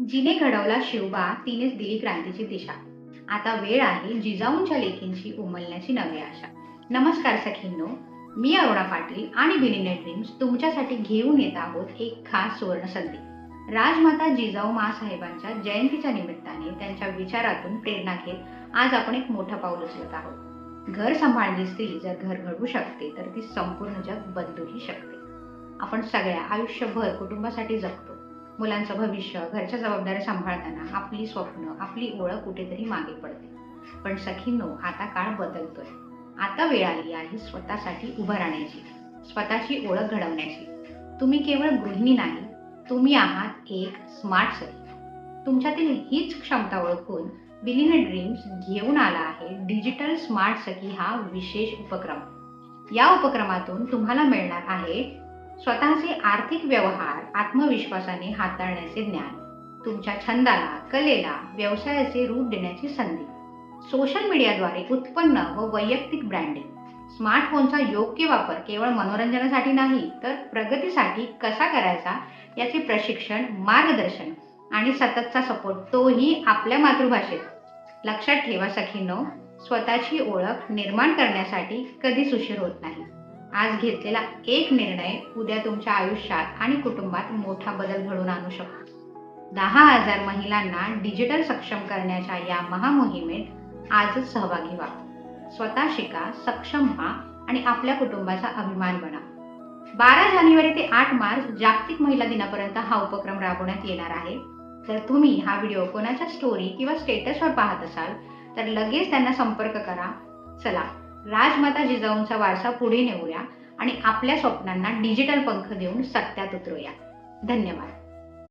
जिने घडवला शिवबा तिनेच दिली क्रांतीची दिशा. आता वेळ आहे जिजाऊंच्या लेखींची उमलण्याची नवी आशा. नमस्कार सखींनो, मी अरुणा पाटील आणि बिलिनेट ड्रीम्स तुमच्यासाठी घेऊन येत आहोत एक खास सुवर्ण संधी. राजमाता जिजाऊ माँसाहेबांच्या जयंतीच्या निमित्ताने त्यांच्या विचारातून प्रेरणा घेत आज आपण एक मोठं पाऊल उचलत आहोत. घर सांभाळणारी स्त्री जर घर घडवू शकते तर ती संपूर्ण जग बदलूही शकते. आपण सगळ्या आयुष्यभर कुटुंबासाठी जगतो. मुलांचं भविष्य, घरच्या जबाबदाऱ्या सांभाळताना आपली स्वप्न, आपली ओळख कुठेतरी मागे पडते. पण सखींनो, आता काळ बदलतोय. आता वेळ आली आहे स्वतःसाठी उभं राहण्याची, स्वतःची ओळख घडवण्याची. तुम्ही केवळ गृहिणी नाही, तुम्ही आहात एक स्मार्ट सखी. तुमच्यातील हीच क्षमता ओळखून बिलिनेट ड्रीम्स घेऊन आला आहे डिजिटल स्मार्ट सखी हा विशेष उपक्रम. या उपक्रमातून तुम्हाला मिळणार आहे स्वतःचे आर्थिक व्यवहार आत्मविश्वासाने हाताळण्याचे ज्ञान, तुमच्या छंदाला, कलेला व्यवसायाचे रूप देण्याची संधी, सोशल मीडियाद्वारे उत्पन्न व वैयक्तिक ब्रँडिंग, स्मार्टफोनचा योग्य वापर केवळ मनोरंजनासाठी नाही तर प्रगतीसाठी कसा करायचा याचे प्रशिक्षण, मार्गदर्शन आणि सततचा सपोर्ट, तोही आपल्या मातृभाषेत. लक्षात ठेवा सखींनो, स्वतःची ओळख निर्माण करण्यासाठी कधीच उशीर होत नाही. आज घेतलेला एक निर्णय उद्या तुमच्या आयुष्यात आणि कुटुंबात मोठा बदल घडवून आणू शकतो. 10,000 महिलांना डिजिटल सक्षम करण्याच्या या महामोहिमेत आजच सहभागी व्हा. स्वतः शिका, सक्षम व्हा आणि आपल्या कुटुंबाचा अभिमान बना. 12 जानेवारी ते 8 मार्च जागतिक महिला दिनापर्यंत हा उपक्रम राबवण्यात येणार आहे. जर तुम्ही हा व्हिडिओ कोणाच्या स्टोरी किंवा स्टेटसवर पाहत असाल तर लगेच त्यांना संपर्क करा. चला, राजमाता जिजाऊंचा वारसा पुढे नेऊया आणि आपल्या स्वप्नांना डिजिटल पंख देऊन सत्यात उतरूया. धन्यवाद.